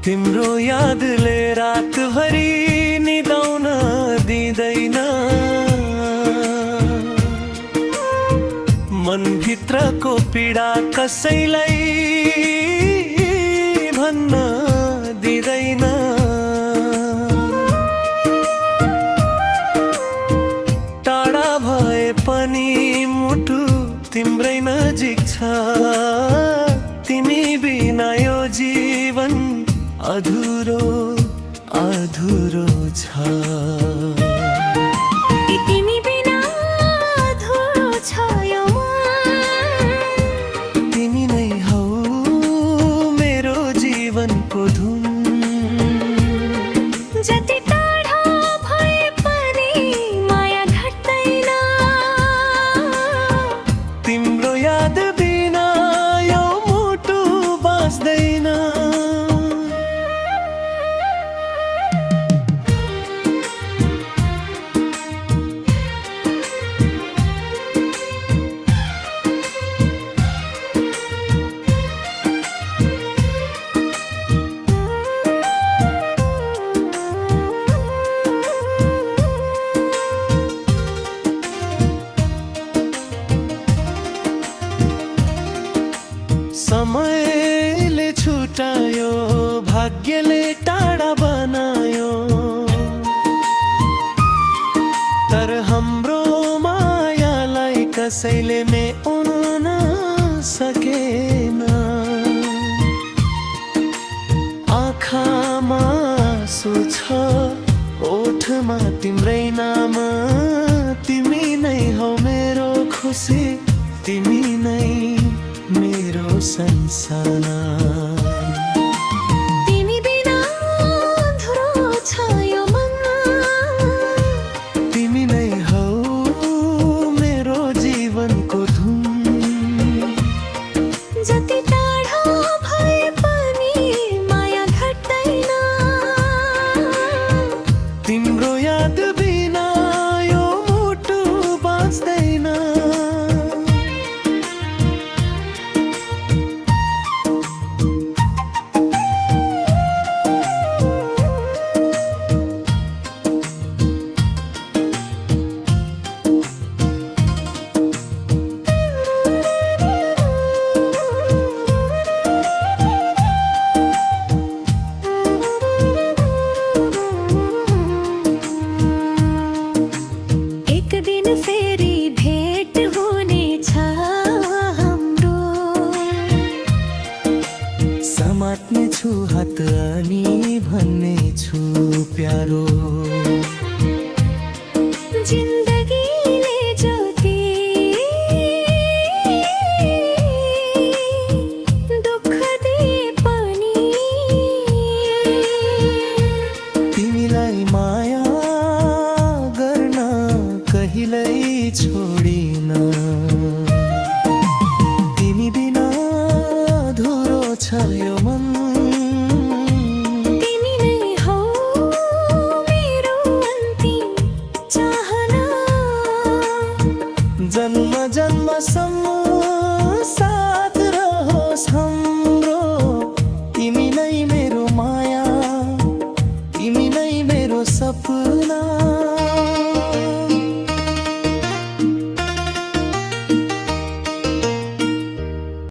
तिम्रो यादले रातभरि निदाउन दिँदैन। मनभित्रको पीडा कसैलाई भन्न दिँदैन। टाढा भए पनि मुटु तिम्रै नजिक छ। तिमी बिना यो जीवन अधुरो अधुरो छ। तिमी बिना अधुरो छ यो मन। तिमी नै हौ मेरो जीवनको धुन। जति टाढा भए पनि माया घट्दैन। तिम्रो याद बिना यो मुटु बाँच्दैन। समयले छुटायो, भाग्यले टाढा बनायो, तर हाम्रो मायालाई कसैले मेट्न सकेन। आँखामा आँसु छ, ओठमा तिम्रै नाम। तिमी नै हौ मेरो खुसी, तिमी नै मेरो संसार। तिमी बिना अधुरो छ यो मन। तिमी नै हौ मेरो जीवनको धुन। जति टाढा भए पनि माया घट्दैन। तिम्रो याद बिना यो मुटु बाँच्दैन। फेरि भेट हुनेछ हाम्रो। समात्ने छु हात अनि भन्ने छु प्यारो। जिन्दगीले जति दुःख दिए पनि तिमीलाई माया गर्न कहिल्यै छोडिन। तिमी बिना अधुरो छ यो मन। तिमी नै हौ मेरो अन्तिम चाहना। जन्म जन्मसम्म साथ रहोस् हाम्रो।